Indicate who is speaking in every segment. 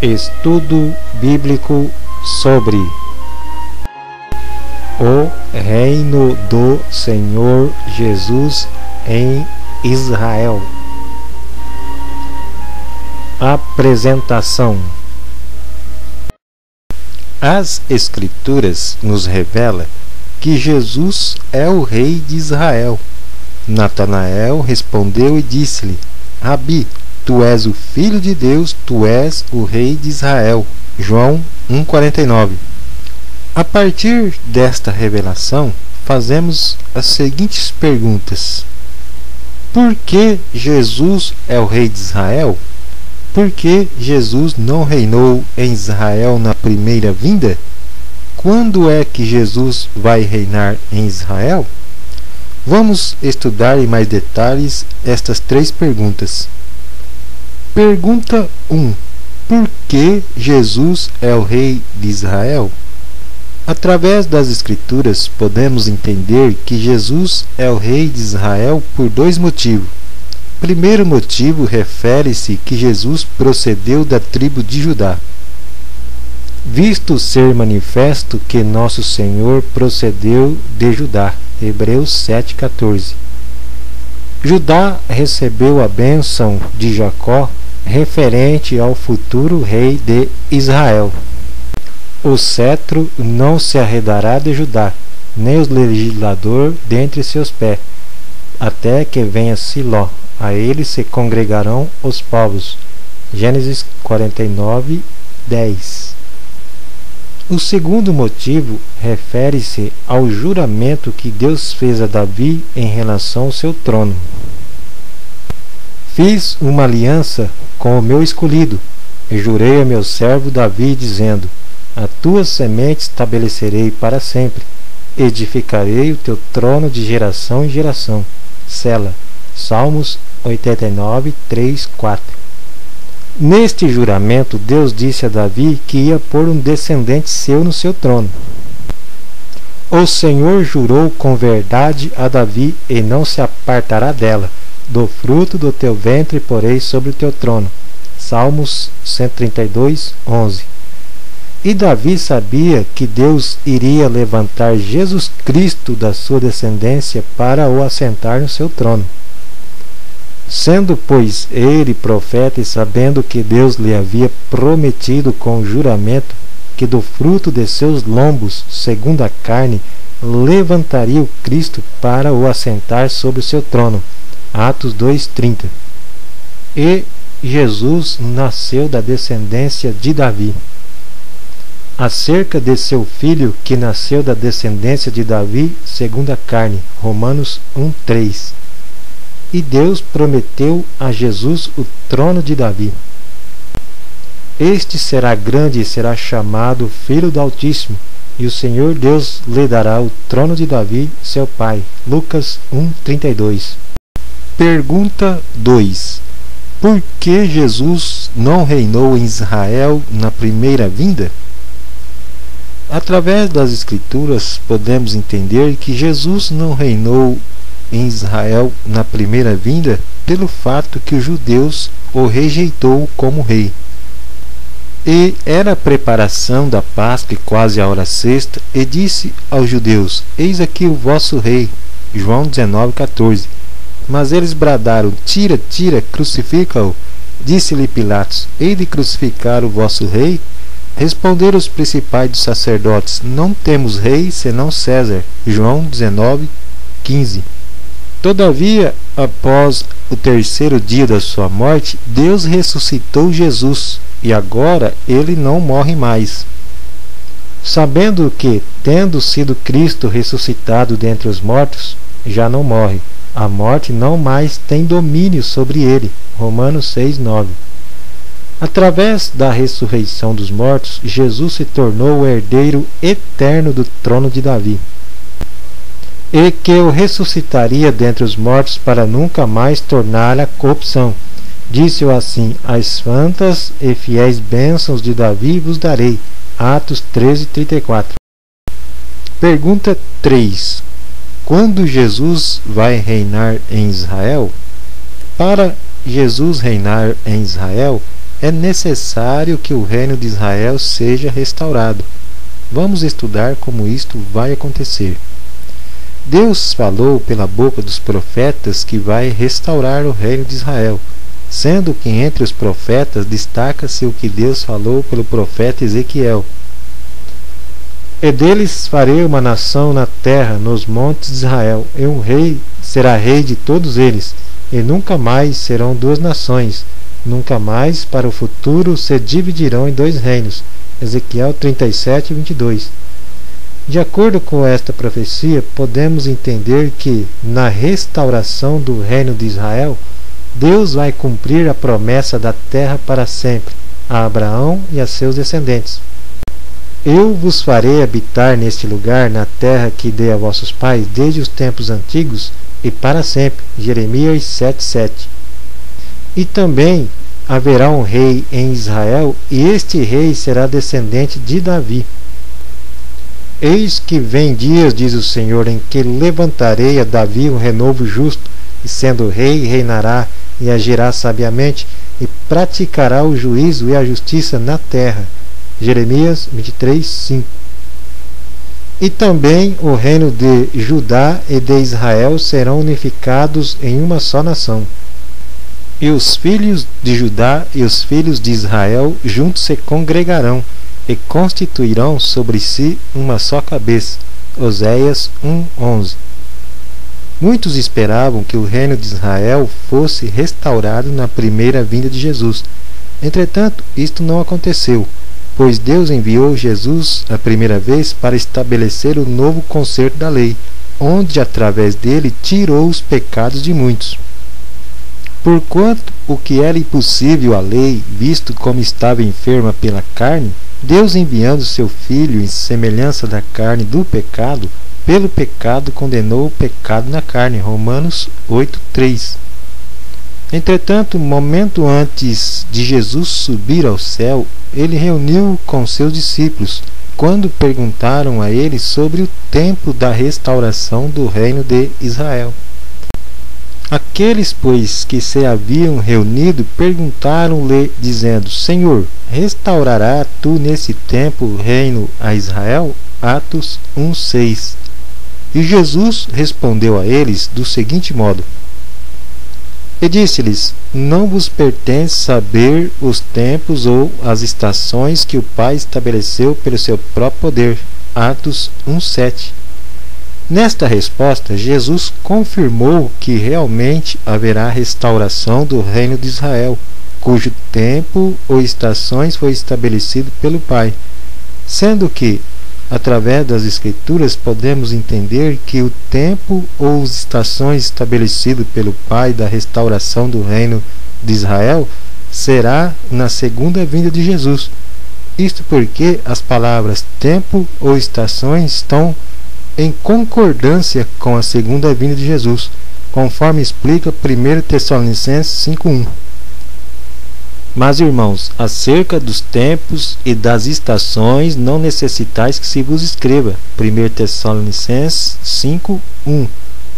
Speaker 1: Estudo bíblico sobre o reino do Senhor Jesus em Israel. Apresentação. As Escrituras nos revelam que Jesus é o rei de Israel. Natanael respondeu e disse-lhe: Rabi, tu és o Filho de Deus, tu és o rei de Israel. João 1,49. A partir desta revelação, fazemos as seguintes perguntas. Por que Jesus é o rei de Israel? Por que Jesus não reinou em Israel na primeira vinda? Quando é que Jesus vai reinar em Israel? Vamos estudar em mais detalhes estas três perguntas. Pergunta 1. Por que Jesus é o rei de Israel? Através das Escrituras, podemos entender que Jesus é o rei de Israel por dois motivos. O primeiro motivo refere-se que Jesus procedeu da tribo de Judá, visto ser manifesto que nosso Senhor procedeu de Judá. Hebreus 7,14. Judá recebeu a bênção de Jacó referente ao futuro rei de Israel. O cetro não se arredará de Judá, nem o legislador dentre seus pés, até que venha Siló. A ele se congregarão os povos. Gênesis 49, 10. O segundo motivo refere-se ao juramento que Deus fez a Davi em relação ao seu trono. Fiz uma aliança com o meu escolhido, e jurei a meu servo Davi, dizendo: a tua semente estabelecerei para sempre, edificarei o teu trono de geração em geração. Sela. Salmos 89, 3, 4. Neste juramento, Deus disse a Davi que ia pôr um descendente seu no seu trono. O Senhor jurou com verdade a Davi, e não se apartará dela. Do fruto do teu ventre porei sobre o teu trono. Salmos 132, 11. E Davi sabia que Deus iria levantar Jesus Cristo da sua descendência para o assentar no seu trono. Sendo, pois, ele profeta e sabendo que Deus lhe havia prometido com juramento que do fruto de seus lombos, segundo a carne, levantaria o Cristo para o assentar sobre o seu trono. Atos 2,30. E Jesus nasceu da descendência de Davi. Acerca de seu filho que nasceu da descendência de Davi, segundo a carne. Romanos 1,3. E Deus prometeu a Jesus o trono de Davi. Este será grande e será chamado Filho do Altíssimo, e o Senhor Deus lhe dará o trono de Davi, seu pai. Lucas 1,32. Pergunta 2. Por que Jesus não reinou em Israel na primeira vinda? Através das Escrituras, podemos entender que Jesus não reinou em Israel na primeira vinda pelo fato que os judeus o rejeitou como rei. E era a preparação da Páscoa, quase a hora sexta, e disse aos judeus: eis aqui o vosso rei. João 19,14. Mas eles bradaram: tira, tira, crucifica-o. Disse-lhe Pilatos: hei de crucificar o vosso rei? Responderam os principais dos sacerdotes: não temos rei senão César. João 19,15. Todavia, após o terceiro dia da sua morte, Deus ressuscitou Jesus, e agora ele não morre mais. Sabendo que, tendo sido Cristo ressuscitado dentre os mortos, já não morre, a morte não mais tem domínio sobre ele. Romanos 6,9. Através da ressurreição dos mortos, Jesus se tornou o herdeiro eterno do trono de Davi, e que o ressuscitaria dentre os mortos para nunca mais tornar a corrupção. Disse-o assim: as santas e fiéis bênçãos de Davi vos darei. Atos 13:34. Pergunta 3. Quando Jesus vai reinar em Israel? Para Jesus reinar em Israel, é necessário que o reino de Israel seja restaurado. Vamos estudar como isto vai acontecer. Deus falou pela boca dos profetas que vai restaurar o reino de Israel, sendo que entre os profetas destaca-se o que Deus falou pelo profeta Ezequiel. E deles farei uma nação na terra, nos montes de Israel, e um rei será rei de todos eles, e nunca mais serão duas nações, nunca mais para o futuro se dividirão em dois reinos. Ezequiel 37, 22. De acordo com esta profecia, podemos entender que, na restauração do reino de Israel, Deus vai cumprir a promessa da terra para sempre, a Abraão e a seus descendentes. Eu vos farei habitar neste lugar, na terra que dei a vossos pais desde os tempos antigos e para sempre. Jeremias 7:7. E também haverá um rei em Israel, e este rei será descendente de Davi. Eis que vem dias, diz o Senhor, em que levantarei a Davi um renovo justo, e sendo rei, reinará e agirá sabiamente, e praticará o juízo e a justiça na terra. Jeremias 23:5. E também o reino de Judá e de Israel serão unificados em uma só nação. E os filhos de Judá e os filhos de Israel juntos se congregarão e constituirão sobre si uma só cabeça. Oséias 1:11. Muitos esperavam que o reino de Israel fosse restaurado na primeira vinda de Jesus. Entretanto, isto não aconteceu, pois Deus enviou Jesus a primeira vez para estabelecer o novo concerto da lei, onde através dele tirou os pecados de muitos. Porquanto o que era impossível à lei, visto como estava enferma pela carne, Deus enviando seu Filho em semelhança da carne do pecado, pelo pecado condenou o pecado na carne. Romanos 8:3. Entretanto, momento antes de Jesus subir ao céu, ele reuniu com seus discípulos, quando perguntaram a ele sobre o tempo da restauração do reino de Israel. Aqueles, pois, que se haviam reunido, perguntaram-lhe, dizendo: Senhor, restaurará tu nesse tempo o reino a Israel? Atos 1:6. E Jesus respondeu a eles do seguinte modo: E disse-lhes: Não vos pertence saber os tempos ou as estações que o Pai estabeleceu pelo seu próprio poder. Atos 1:7. Nesta resposta, Jesus confirmou que realmente haverá restauração do reino de Israel, cujo tempo ou estações foi estabelecido pelo Pai, sendo que, através das Escrituras, podemos entender que o tempo ou as estações estabelecido pelo Pai da restauração do reino de Israel será na segunda vinda de Jesus. Isto porque as palavras tempo ou estações estão em concordância com a segunda vinda de Jesus, conforme explica 1 Tessalonicenses 5:1. Mas, irmãos, acerca dos tempos e das estações não necessitais que se vos escreva. 1 Tessalonicenses 5:1.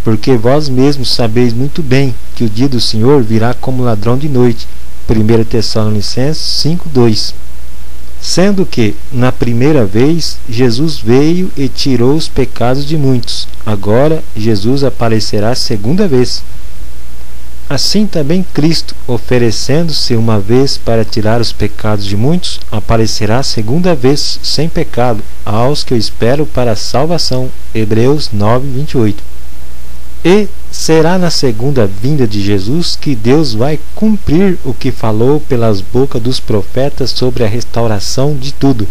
Speaker 1: Porque vós mesmos sabeis muito bem que o dia do Senhor virá como ladrão de noite. 1 Tessalonicenses 5:2. Sendo que, na primeira vez, Jesus veio e tirou os pecados de muitos. Agora, Jesus aparecerá segunda vez. Assim também Cristo, oferecendo-se uma vez para tirar os pecados de muitos, aparecerá segunda vez sem pecado, aos que o esperam para a salvação. Hebreus 9:28. E será na segunda vinda de Jesus que Deus vai cumprir o que falou pelas bocas dos profetas sobre a restauração de tudo.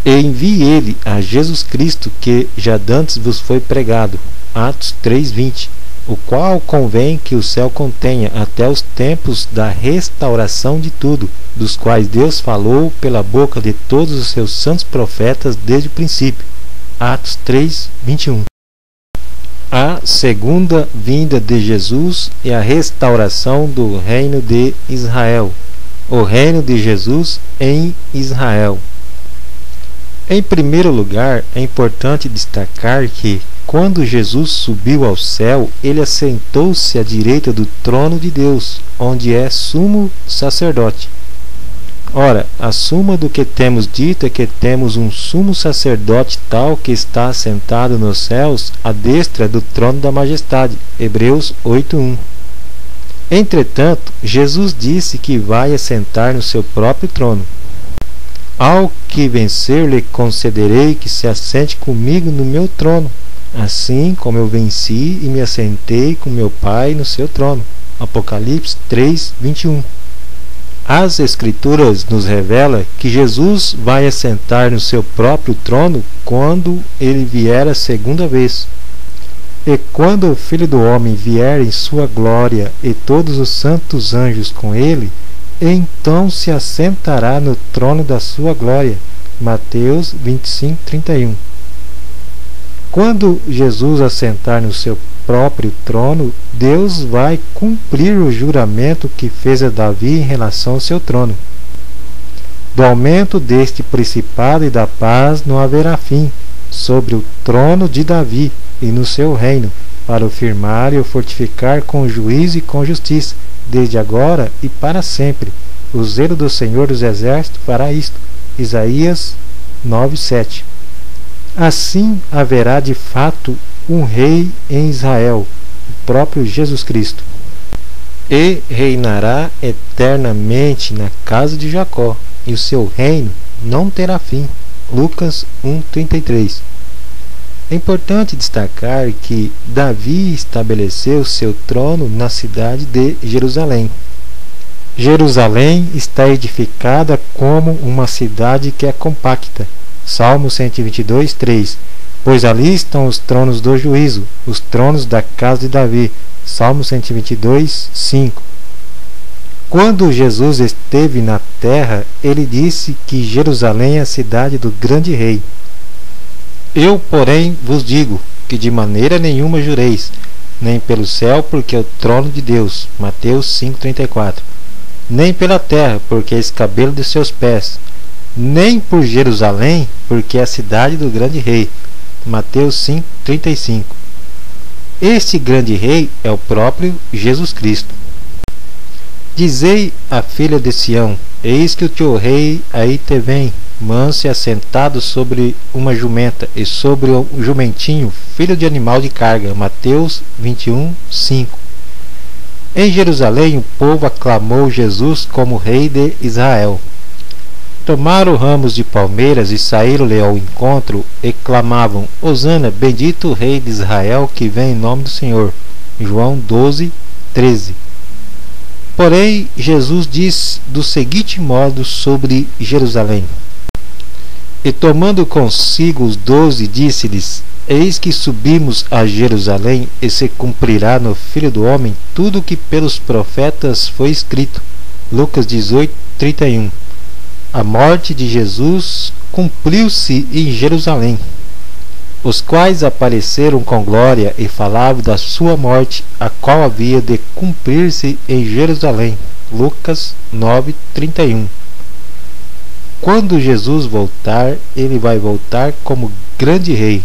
Speaker 1: E envie ele a Jesus Cristo, que já dantes vos foi pregado. Atos 3:20. O qual convém que o céu contenha até os tempos da restauração de tudo, dos quais Deus falou pela boca de todos os seus santos profetas desde o princípio. Atos 3:21. A segunda vinda de Jesus e a restauração do reino de Israel. O reino de Jesus em Israel. Em primeiro lugar, é importante destacar que, quando Jesus subiu ao céu, ele assentou-se à direita do trono de Deus, onde é sumo sacerdote. Ora, a suma do que temos dito é que temos um sumo sacerdote tal que está assentado nos céus à destra do trono da majestade. Hebreus 8:1. Entretanto, Jesus disse que vai assentar no seu próprio trono. Ao que vencer, lhe concederei que se assente comigo no meu trono, assim como eu venci e me assentei com meu Pai no seu trono. Apocalipse 3:21. As Escrituras nos revelam que Jesus vai assentar no seu próprio trono quando ele vier a segunda vez. E quando o Filho do Homem vier em sua glória e todos os santos anjos com ele, então se assentará no trono da sua glória. Mateus 25:31. Quando Jesus assentar no seu próprio trono, Deus vai cumprir o juramento que fez a Davi em relação ao seu trono. Do aumento deste principado e da paz não haverá fim, sobre o trono de Davi e no seu reino, para o firmar e o fortificar com juízo e com justiça, desde agora e para sempre. O zelo do Senhor dos Exércitos fará isto. Isaías 9:7. Assim haverá de fato um rei em Israel, o próprio Jesus Cristo, e reinará eternamente na casa de Jacó, e o seu reino não terá fim. Lucas 1:33. É importante destacar que Davi estabeleceu seu trono na cidade de Jerusalém. Jerusalém está edificada como uma cidade que é compacta. Salmo 122:3. Pois ali estão os tronos do juízo, os tronos da casa de Davi. Salmo 122:5. Quando Jesus esteve na terra, ele disse que Jerusalém é a cidade do grande rei. Eu, porém, vos digo que de maneira nenhuma jureis, nem pelo céu, porque é o trono de Deus. Mateus 5:34. Nem pela terra, porque é escabelo de seus pés, nem por Jerusalém, porque é a cidade do grande rei. Mateus 5:35. Este grande rei é o próprio Jesus Cristo. Dizei à filha de Sião: eis que o teu rei aí te vem, manso e assentado sobre uma jumenta, e sobre o jumentinho, filho de animal de carga. Mateus 21:5. Em Jerusalém o povo aclamou Jesus como rei de Israel. Tomaram ramos de palmeiras e saíram-lhe ao encontro e clamavam: Hosana, bendito o rei de Israel que vem em nome do Senhor. João 12:13. Porém, Jesus disse do seguinte modo sobre Jerusalém: E tomando consigo os 12, disse-lhes: Eis que subimos a Jerusalém, e se cumprirá no Filho do Homem tudo o que pelos profetas foi escrito. Lucas 18:31. A morte de Jesus cumpriu-se em Jerusalém, os quais apareceram com glória e falavam da sua morte, a qual havia de cumprir-se em Jerusalém. Lucas 9:31. Quando Jesus voltar, ele vai voltar como grande rei,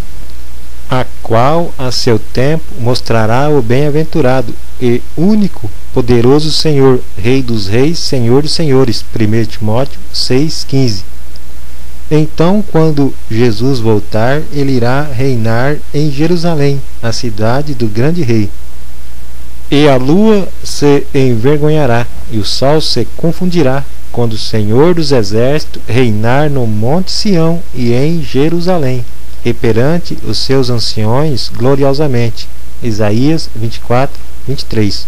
Speaker 1: a qual a seu tempo mostrará o bem-aventurado e único poderoso Senhor, Rei dos reis, Senhor dos senhores. 1 Timóteo 6:15. Então, quando Jesus voltar, ele irá reinar em Jerusalém, a cidade do grande rei. E a lua se envergonhará, e o sol se confundirá, quando o Senhor dos exércitos reinar no monte Sião e em Jerusalém, e perante os seus anciões gloriosamente. Isaías 24:23.